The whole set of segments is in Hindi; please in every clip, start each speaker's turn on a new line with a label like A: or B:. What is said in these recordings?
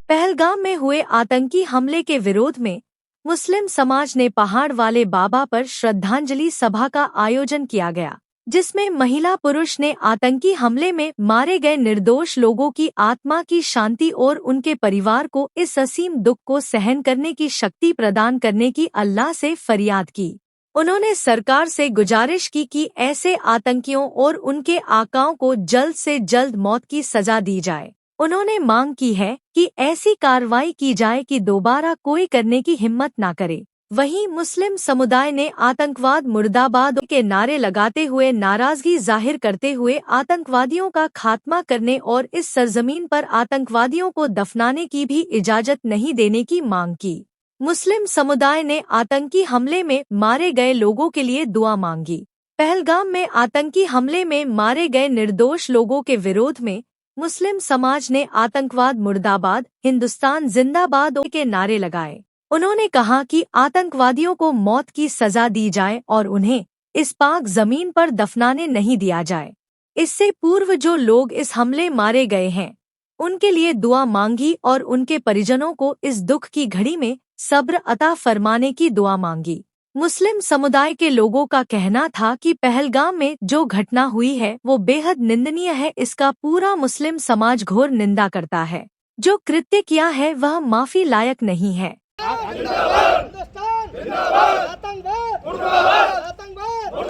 A: पहलगाम में हुए आतंकी हमले के विरोध में मुस्लिम समाज ने पहाड़ वाले बाबा पर श्रद्धांजलि सभा का आयोजन किया गया, जिसमें महिला पुरुष ने आतंकी हमले में मारे गए निर्दोष लोगों की आत्मा की शांति और उनके परिवार को इस असीम दुख को सहन करने की शक्ति प्रदान करने की अल्लाह से फरियाद की। उन्होंने सरकार से गुजारिश की कि ऐसे आतंकियों और उनके आकाओं को जल्द से जल्द मौत की सजा दी जाए। उन्होंने मांग की है कि ऐसी कार्रवाई की जाए कि दोबारा कोई करने की हिम्मत न करे। वहीं मुस्लिम समुदाय ने आतंकवाद मुर्दाबाद के नारे लगाते हुए नाराजगी जाहिर करते हुए आतंकवादियों का खात्मा करने और इस सरजमीन पर आतंकवादियों को दफनाने की भी इजाजत नहीं देने की मांग की। मुस्लिम समुदाय ने आतंकी हमले में मारे गए लोगों के लिए दुआ मांगी। पहलगाम में आतंकी हमले में मारे गए निर्दोष लोगों के विरोध में मुस्लिम समाज ने आतंकवाद मुर्दाबाद, हिंदुस्तान जिंदाबाद के नारे लगाए। उन्होंने कहा कि आतंकवादियों को मौत की सजा दी जाए और उन्हें इस पाक जमीन पर दफनाने नहीं दिया जाए। इससे पूर्व जो लोग इस हमले मारे गए हैं, उनके लिए दुआ मांगी और उनके परिजनों को इस दुख की घड़ी में सब्र अता फरमाने की दुआ मांगी। मुस्लिम समुदाय के लोगों का कहना था कि पहलगाम में जो घटना हुई है वो बेहद निंदनीय है। इसका पूरा मुस्लिम समाज घोर निंदा करता है। जो कृत्य किया है वह माफी लायक नहीं है।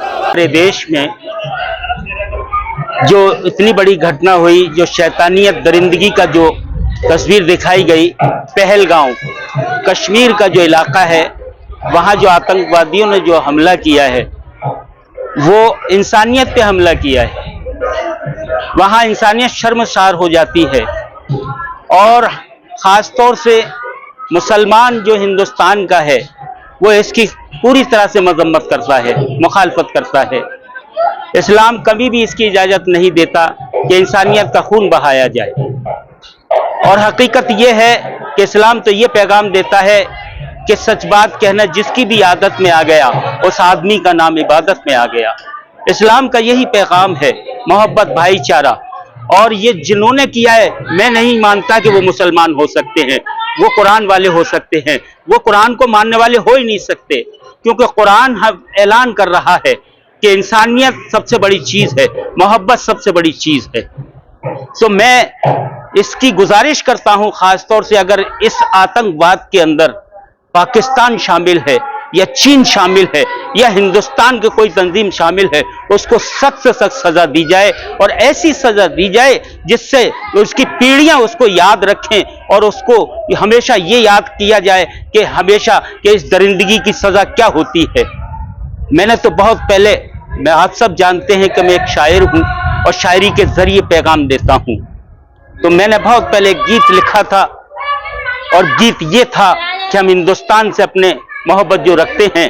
B: हमारे देश में जो इतनी बड़ी घटना हुई, जो शैतानियत दरिंदगी का जो तस्वीर दिखाई गई, पहलगाम कश्मीर का जो इलाका है, वहां जो आतंकवादियों ने जो हमला किया है वो इंसानियत पे हमला किया है। वहां इंसानियत शर्मसार हो जाती है और खास तौर से मुसलमान जो हिंदुस्तान का है वो इसकी पूरी तरह से मजम्मत करता है, मुखालफत करता है। इस्लाम कभी भी इसकी इजाजत नहीं देता कि इंसानियत का खून बहाया जाए। और हकीकत यह है कि इस्लाम तो ये पैगाम देता है कि सच बात कहना जिसकी भी आदत में आ गया, उस आदमी का नाम इबादत में आ गया। इस्लाम का यही पैगाम है, मोहब्बत, भाईचारा। और ये जिन्होंने किया है, मैं नहीं मानता कि वो मुसलमान हो सकते हैं, वो कुरान वाले हो सकते हैं। वो कुरान को मानने वाले हो ही नहीं सकते, क्योंकि कुरान ऐलान कर रहा है कि इंसानियत सबसे बड़ी चीज है, मोहब्बत सबसे बड़ी चीज है। तो मैं इसकी गुजारिश करता हूं, खासतौर से अगर इस आतंकवाद के अंदर पाकिस्तान शामिल है या चीन शामिल है या हिंदुस्तान की कोई तंजीम शामिल है, उसको सख्त से सख्त सजा दी जाए और ऐसी सजा दी जाए जिससे उसकी पीढ़ियां उसको याद रखें और उसको हमेशा ये याद किया जाए कि हमेशा कि इस दरिंदगी की सजा क्या होती है। मैंने तो बहुत पहले, मैं आप सब जानते हैं कि मैं एक शायर हूं और शायरी के जरिए पैगाम देता हूं, तो मैंने बहुत पहले गीत लिखा था और गीत ये था कि हम हिंदुस्तान से अपने मोहब्बत जो रखते हैं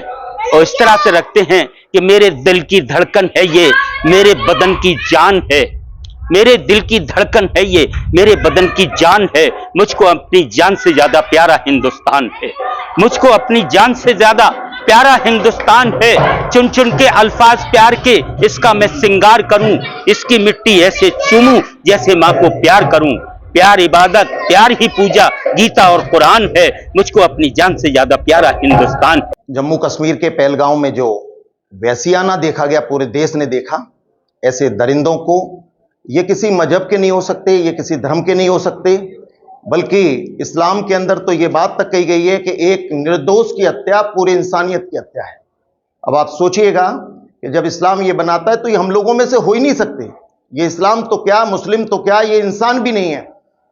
B: और इस तरह से रखते हैं कि मेरे दिल की धड़कन है ये, मेरे बदन की जान है। मेरे दिल की धड़कन है ये, मेरे बदन की जान है। मुझको अपनी जान से ज्यादा प्यारा हिंदुस्तान है, मुझको अपनी जान से ज्यादा प्यारा हिंदुस्तान है। चुन चुन के अल्फाज प्यार के इसका मैं सिंगार करूं, इसकी मिट्टी ऐसे चूमूं जैसे मां को प्यार करूं। प्यार इबादत, प्यार ही पूजा, गीता और कुरान है। मुझको अपनी जान से ज्यादा प्यारा हिंदुस्तान।
C: जम्मू कश्मीर के पहलगाम में जो वैसियाना देखा गया, पूरे देश ने देखा। ऐसे दरिंदों को, ये किसी मजहब के नहीं हो सकते, ये किसी धर्म के नहीं हो सकते, बल्कि इस्लाम के अंदर तो ये बात तक कही गई है कि एक निर्दोष की हत्या पूरी इंसानियत की हत्या है। अब आप सोचिएगा कि जब इस्लाम ये बनाता है तो ये हम लोगों में से हो ही नहीं सकते। ये इस्लाम तो क्या, मुस्लिम तो क्या, ये इंसान भी नहीं है।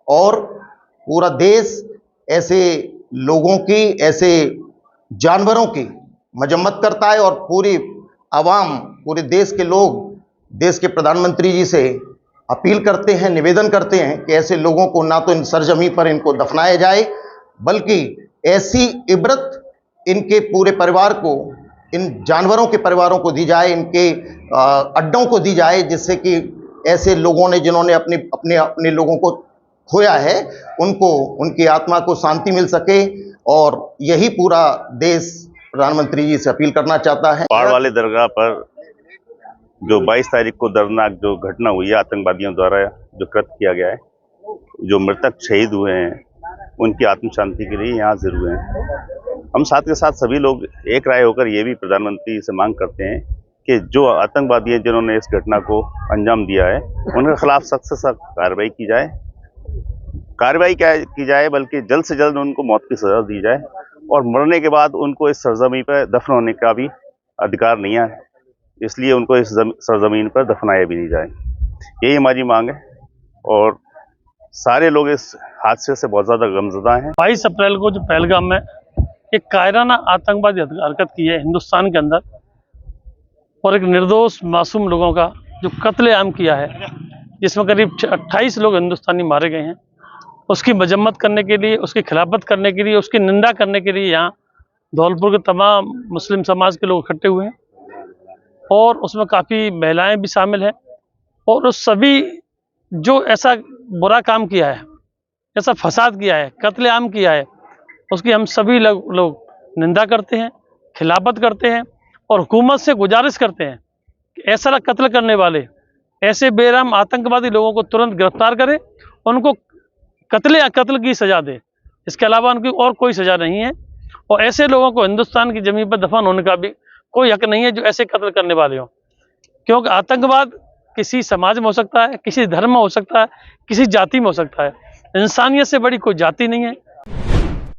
C: और पूरा देश ऐसे लोगों की, ऐसे जानवरों की मजम्मत करता है और पूरी आवाम, पूरे देश के लोग देश के प्रधानमंत्री जी से अपील करते हैं, निवेदन करते हैं कि ऐसे लोगों को ना तो इन सरजमी पर इनको दफनाया जाए, बल्कि ऐसी इबरत इनके पूरे परिवार को, इन जानवरों के परिवारों को दी जाए, इनके अड्डों को दी जाए, जिससे कि ऐसे लोगों ने, जिन्होंने अपने लोगों को खोया है, उनको, उनकी आत्मा को शांति मिल सके। और यही पूरा देश प्रधानमंत्री जी से अपील करना चाहता है।
D: पहाड़ वाले दरगाह पर जो 22 तारीख को दर्दनाक जो घटना हुई है, आतंकवादियों द्वारा जो कृत्य किया गया है, जो मृतक शहीद हुए हैं, उनकी आत्म शांति के लिए यहाँ जरूर हैं। हम साथ के साथ सभी लोग एक राय होकर ये भी प्रधानमंत्री से मांग करते हैं कि जो आतंकवादी हैं जिन्होंने इस घटना को अंजाम दिया है उनके खिलाफ सख्त से सख्त कार्रवाई की जाए। कार्रवाई क्या की जाए बल्कि जल्द से जल्द उनको मौत की सजा दी जाए और मरने के बाद उनको इस सरजमीन पर दफन होने का भी अधिकार नहीं है, इसलिए उनको इस सरजमीन पर दफनाया भी नहीं जाए। यही हमारी मांग है और सारे लोग इस हादसे से बहुत ज़्यादा गमज़दा हैं।
E: 22 अप्रैल को जो पहलगाम में एक कायराना आतंकवादी हरकत की है हिंदुस्तान के अंदर और एक निर्दोष मासूम लोगों का जो कत्लेआम किया है, जिसमें करीब 28 लोग हिंदुस्तानी मारे गए हैं, उसकी मजम्मत करने के लिए, उसकी खिलाफत करने के लिए, उसकी निंदा करने के लिए यहाँ धौलपुर के तमाम मुस्लिम समाज के लोग इकट्ठे हुए हैं और उसमें काफ़ी महिलाएं भी शामिल हैं। और उस सभी जो ऐसा बुरा काम किया है, ऐसा फसाद किया है, कत्लेआम किया है, उसकी हम सभी लोग निंदा करते हैं, खिलाफत करते हैं और हुकूमत से गुजारिश करते हैं कि ऐसा कत्ल करने वाले, ऐसे बेरहम आतंकवादी लोगों को तुरंत गिरफ्तार करें, उनको कत्ल की सज़ा दे। इसके अलावा उनकी और कोई सज़ा नहीं है और ऐसे लोगों को हिंदुस्तान की ज़मीन पर दफन होने का भी कोई हक नहीं है जो ऐसे कत्ल करने वाले हों, क्योंकि आतंकवाद किसी समाज में हो सकता है, किसी धर्म में हो सकता है, किसी जाति में हो सकता है। इंसानियत से बड़ी कोई जाति नहीं है।